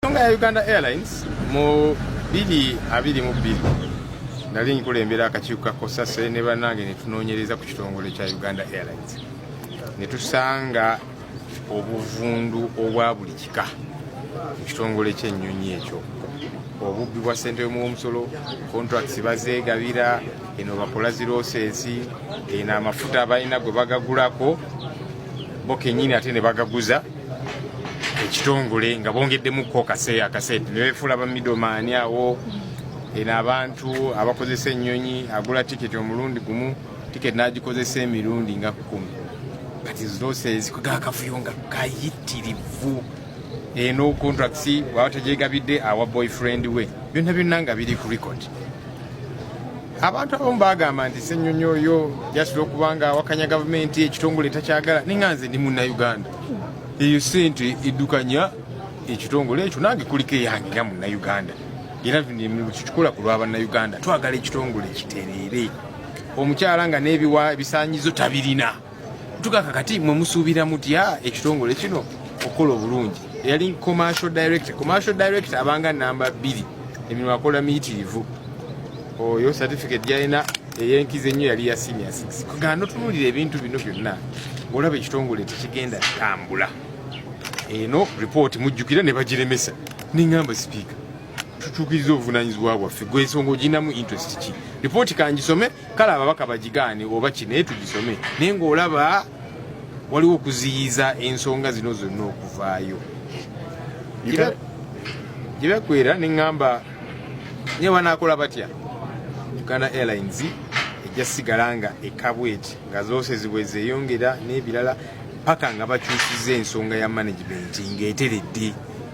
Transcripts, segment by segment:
Uganda Airlines mu 2022 nali nkulembera akakiiko ka Kosase ne bannange ne tunoonyereza ku kitongole kya Uganda Airlines ne tusanga obuvundu obwa buli kika mu kitongole ky'ennyonyi ekyo, obubbi bwa ssente y'omusolo, contracts bazeegabira, eno bakola ziroosesi, eno amafuta abalina gwe bagagulako bo kennyini ate ne bagaguza ekitongole nga bongeddemukko akasente ne befuula ba middleman awo. Eno abantu abakozesa ennyonyi agula tiketi omulundi gumu, tiketi n'agikozesa emirundi nga 10 kati ziroosesi kugakafuyo nga kayitirivu. Eno contracts bwaba tegyegabidde awa boyfriend we, byonna nga biri ku record. Abantu abamu bagamba nti Ssenyonyi oyo jasula okubanga awakanya gavumenti ekitongole takyagala, ninganze ndi Munnayuganda. Eyo sente eddukanya ekitongole ekyo nange kuliko eyange nga Munnayuganda. Era tukikola ku lw'Abannayuganda, twagala ekitongole kitereere. Omukyala nga n'ebiwa ebisaanyizo tabirina. Tugaka kati mwe musuubira mutya ekitongole kino okukola obulungi. Yali commercial director. Commercial director abanga namba 2 emirimu akola miyitirivu. Oyo certificate yalina eyenkize nnyo yali ya senior 6. Kugano tunulira ebintu bino byonna ng'olaba ekitongole tekigenda tambula. Eno report mujjukira ne bagiremesa. Ningamba speaker, tutukiriza obuvunaanyizibwa bwaffe, gwe ensonga oginamu interest ki? Report kangisome, kale ababaka bagigaane oba kine tugisome, naye ng'olaba waliwo okuziyiza ensonga zino zonna okuvaayo. Gyebakwera nengamba nye banaakola batya Uganda Airlines ejja sigala nga ekabweti nga zose zibwe zeeyongera n'ebirala paka nga bakyusiza ensonga ya management ng'eteredde.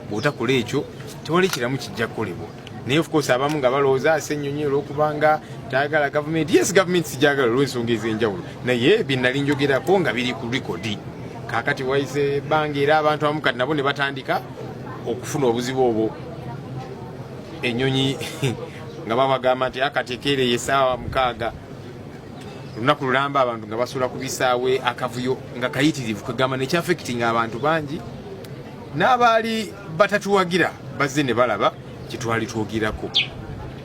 Bw'otakola ekyo tewali kiramu kijja kukolebwa. Naye of course abamu nga balowooza Ssenyonyi olw'okubanga tayagala gavumenti. Yes, gavumenti sijagala olw'ensonga ez'enjawulo, naye bye nali njogerako nga biri ku rekodi. Kaakati wayise ebbanga era abantu abamu kati nabo ne batandika okufuna obuzibu obwo. Ennyonyi nga babagamba nti akatekeereye essaawa 6 olunaku lulamba abantu nga basula ku bisaawe, akavuyo nga kayitirivu kagamba nekyaffectinga abantu bangi. N'abaali batatuwagira bazze ne balaba kitwali twogerako.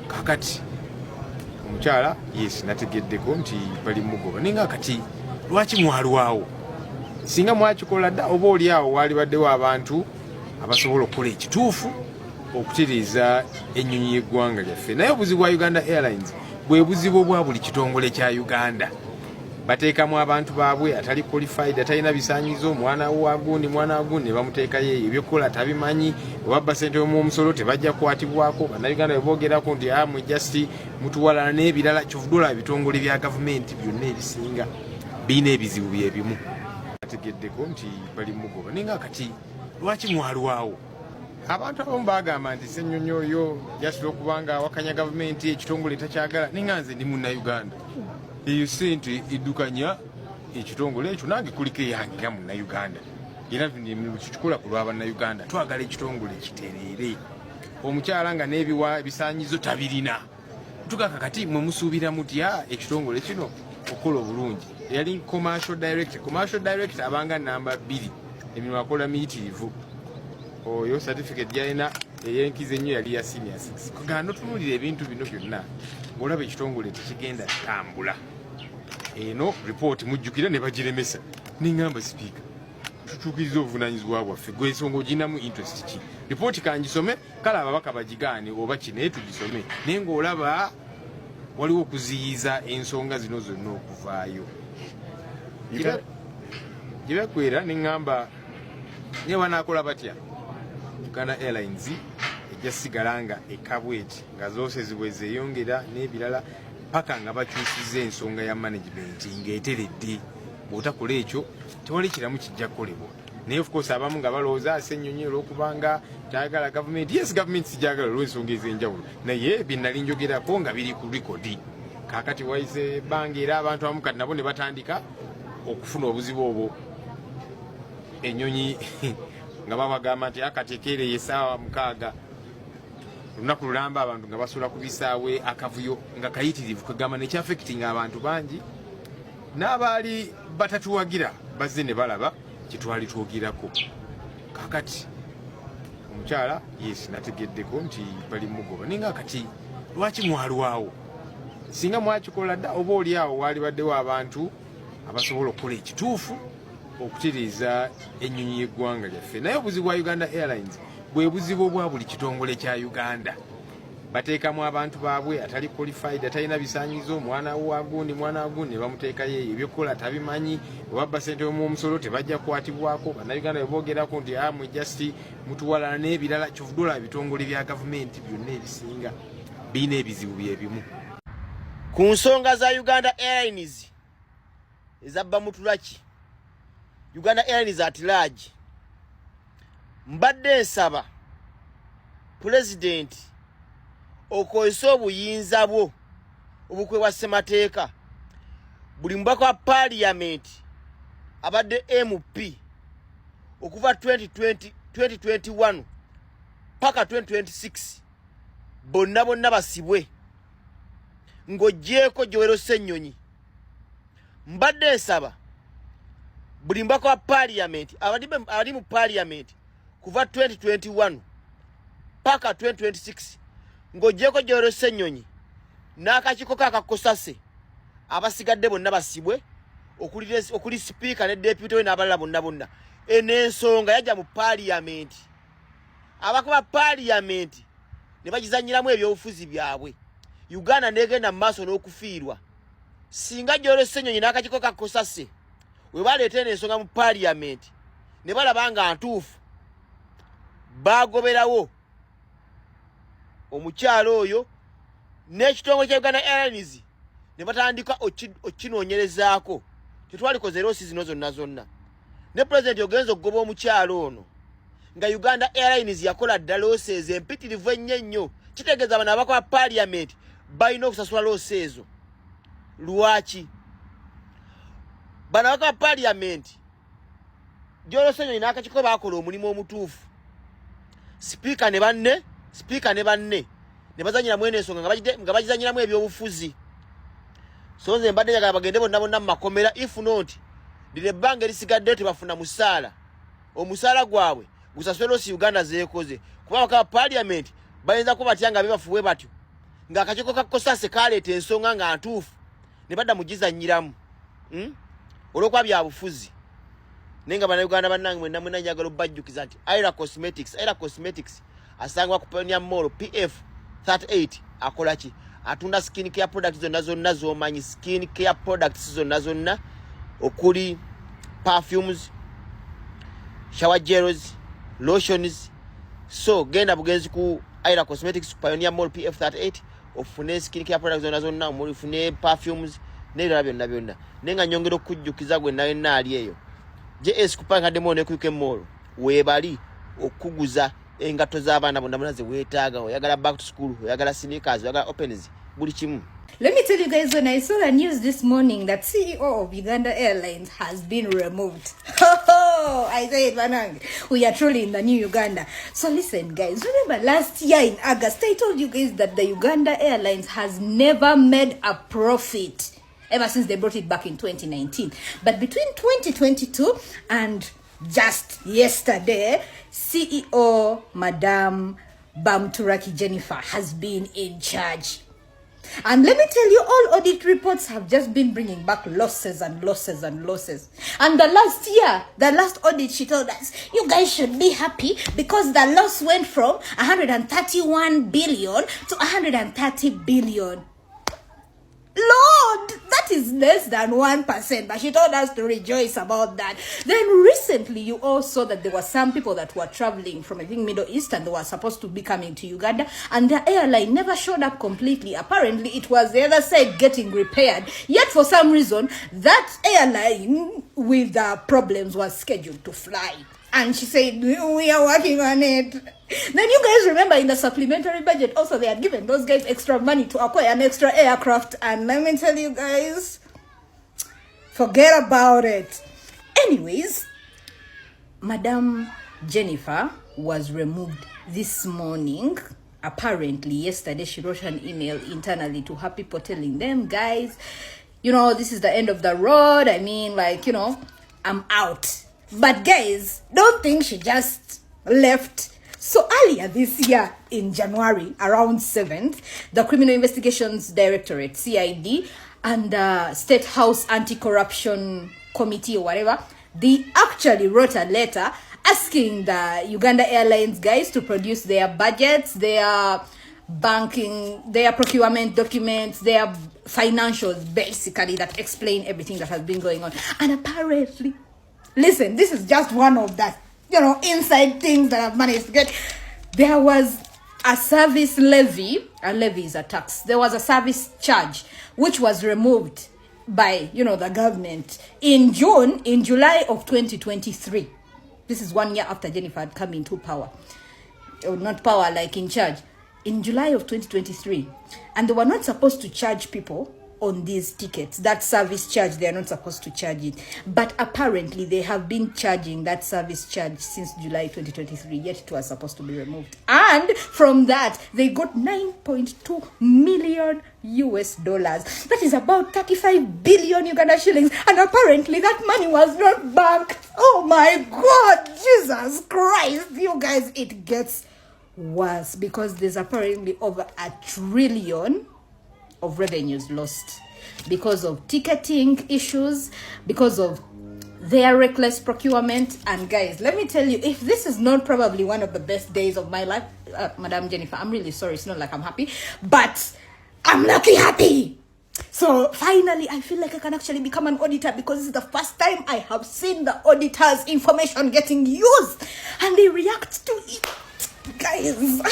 Kakati omukyala yes nategeddeko nti bali mugoba, ninga kati lwaki mwalwawo? Singa mwakikola dda oba oli awo waali baddewo abantu abasobola okukola ekituufu okutereeza ennyonyi y'eggwanga lyaffe. Naye obuzibu bwa Uganda Airlines bwe buzibu obwa buli kitongole kya Uganda. Bateekamu abantu baabwe atali qualified, atalina bisaanyizo, mwana wagundi ne bamuteekayo ebyokukola tabimanyi, wabba ssente y'omusolo tebajja kukwatibwako. Bannayuganda bebogerako nti mwe just mutuwalana n'ebirala. Kyovuddula ebitongole bya gavumenti byonna ebisinga birina ebizibu bye bimu. Bategeddeko nti bali mugoba, ninga kati lwaki mwalwawo? Abantu abamu bagamba nti Ssenyonyi oyo jasula okubanga awakanya gavumenti ekitongole takyagala, ninganze ndi Munnayuganda. Eyo sente eddukanya ekitongole ekyo nange kuliko eyange nga Munnayuganda. Era tukikola ku lw'Abannayuganda, twagala ekitongole kitereere. Omukyala nga n'ebiwa ebisaanyizo tabirina. Tugaka kati mwe musuubira mutya ekitongole kino okukola obulungi. Yali commercial director. Commercial director abanga namba 2 emirimu akola miyitirivu. Oyo certificate yalina eyenkize nnyo yali ya senior 6. Kugano tunulira ebintu bino byonna ng'olaba ekitongole tekigenda tambula. Eno report mujjukira ne bagiremesa. Ningamba speaker, tutukiriza obuvunaanyizibwa bwaffe, gwe ensonga oginamu interest ki? Report kangisome, kale ababaka bagigaane oba kine tugisome, naye ng'olaba waliwo okuziyiza ensonga zino zonna okuvaayo. Gyebakwera nengamba nye banaakola batya Uganda Airlines ejja sigala nga ekabweti nga zose zibwe zeeyongera n'ebirala paka nga bakyusiza ensonga ya management ng'eteredde. Bw'otakola ekyo tewali kiramu kijja kukolebwa. Naye of course abamu nga balowooza Ssenyonyi olw'okubanga tayagala gavumenti. Yes, gavumenti sijagala olw'ensonga ez'enjawulo, naye bye nali njogerako nga biri ku rekodi. Kaakati wayise ebbanga era abantu abamu kati nabo ne batandika okufuna obuzibu obwo. Ennyonyi nga babagamba nti akatekeereye essaawa 6 olunaku lulamba abantu nga basula ku bisaawe, akavuyo nga kayitirivu kagamba nekyaffectinga abantu bangi. N'abaali batatuwagira bazze ne balaba kitwali twogerako. Kakati omukyala yes nategeddeko nti bali mugoba ninga kati lwaki mwalwawo singa mwakikola dda oba oli awo waali baddewo abantu abasobola okukola ekituufu okutiriza ennyonyi y'eggwanga lyaffe naye obuzibu bwa Uganda Airlines bwe buzibu obwa buli kitongole kya Uganda bateekamu abantu baabwe atali qualified atalina bisaanyizo mwana wa gundi ne bamuteekayo ebyokukola tabimanyi obabba ssente omusolo tebajja kukwatibwako bannayuganda bwe boogerako nti mwe just mutuwalana n'ebirala kyovudola ebitongole bya gavumenti byonna ebisinga birina ebizibu byebimu ku nsonga za Uganda Airlines eza Bamuturaki Uganda Airlines at large mbadde nsaba President okozesa obuyinza bwo obukwebwa ssemateeka buli mubaka wa Parliament abadde MP okuva 2021 paka 2026 bonna basibwe ng'ogyeko Joero Ssenyonyi mbadde nsaba buli mubaka wa Parliament abali mu Parliament kuva 2021 paka 2026 ng'ogyeko Joero Ssenyonyi n'akakiiko kakakosase abasigadde bonna basibwe okuli speaker ne deputy we n'abalala bonna ensonga yajja mu Parliament abakuba Parliament ne bagizanyiramu ebyobufuzi byabwe Uganda negenda mu maaso n'okufiirwa singa Joero Ssenyonyi n'akakiiko kakosase we baleeta ensonga mu Parliament ne balaba nga ntuufu bagoberawo omukyalo oyo n'ekitongole kya Uganda Airlines ne batandika okinoonyerezaako tetwalikoze loosi zino zonna ne President ogenza okugoba omukyalo ono nga Uganda Airlines yakola dda losses empitirivu ennyo kitegeeza bano abaka ba Parliament balina okusasula loosi ezo lwaki bano abaka ba Parliament Joero Ssenyonyi n'akakiiko baakola omulimu omutuufu speaker ne banne ne bazanyira mwene ensonga nga bagizanyiramu ebyobufuzi so nze mbadde njagala bagende bonna mu makomera if not lino ebbanga erisigaddeyo tebafuna musaala omusaala gwabwe gusasule loosi Uganda zeekoze kuba abaka ba Parliament bayinza kuba batya nga bebafuwe batyo ng'akakiiko kakosase kaleeta ensonga nga ntuufu ne badda mugizanyiramu olw'okuba bya bufuzi naye nga bannayuganda bannange mwenna njagala obbajjukiza nti Aira Cosmetics asangibwa ku Pioneer Mall PF 38 akola ki atunda skin care products zonna z'omanyi skin care products zonna okuli perfumes shower gels lotions so genda bugenzi ku Aira Cosmetics Pioneer Mall PF 38 ofune skin care products zonna ofune perfumes n'ebirala byonna nenga nyongera okujjukiza gwe nawe naali eyo JS kupanga demo ne kuke mall webali okuguza engato z'abaana bonna ze weetaaga oyagala back to school oyagala sneakers oyagala opens buli kimu. Let me tell you guys, when I saw the news this morning that CEO of Uganda Airlines has been removed. I said, Banang, we are truly in the new Uganda. So listen, guys, remember last year in August, I told you guys that the Uganda Airlines has never made a profit ever since they brought it back in 2019. But between 2022 and just yesterday, CEO Madam Bamuturaki Jenifer has been in charge. And let me tell you, all audit reports have just been bringing back losses and losses and losses. And the last audit, she told us, you guys should be happy because the loss went from 131 billion to 130 billion. Lord, that is less than 1%, but she told us to rejoice about that. Then recently, you all saw that there were some people that were traveling from, I think, Middle East, and they were supposed to be coming to Uganda, and their airline never showed up completely. Apparently, it was the other side getting repaired. Yet, for some reason, that airline with problems was scheduled to fly. And she said, we are working on it. Then you guys remember in the supplementary budget, also they had given those guys extra money to acquire an extra aircraft. And let me tell you guys, forget about it. Anyways, Madam Jenifer was removed this morning. Apparently, yesterday she wrote an email internally to her people telling them, guys, this is the end of the road. I mean, I'm out. But guys, don't think she just left So earlier this year, in January, around 7th, the Criminal Investigations Directorate, CID, and State House Anti-Corruption Committee or whatever, they actually wrote a letter asking the Uganda Airlines guys to produce their budgets, their banking, their procurement documents, their financials, basically, that explain everything that has been going on. And apparently, listen, this is just one of that, inside things that I've managed to get. There was a service levy. A levy is a tax. There was a service charge which was removed by, the government in July of 2023. This is 1 year after Jenifer had come into power. Or not power, like in charge. In July of 2023. And they were not supposed to charge people on these tickets. That service charge, they are not supposed to charge it. But apparently, they have been charging that service charge since July 2023, yet it was supposed to be removed. And from that, they got 9.2 million US dollars. That is about 35 billion Uganda shillings. And apparently, that money was not banked. Oh my God, Jesus Christ. You guys, it gets worse because there's apparently over $1 trillion of revenues lost because of ticketing issues, because of their reckless procurement. And guys, let me tell you, if this is not probably one of the best days of my life, Madam Jenifer, I'm really sorry, it's not like I'm happy, but I'm lucky happy. So finally, I feel like I can actually become an auditor because this is the first time I have seen the auditor's information getting used and they react to it. Guys,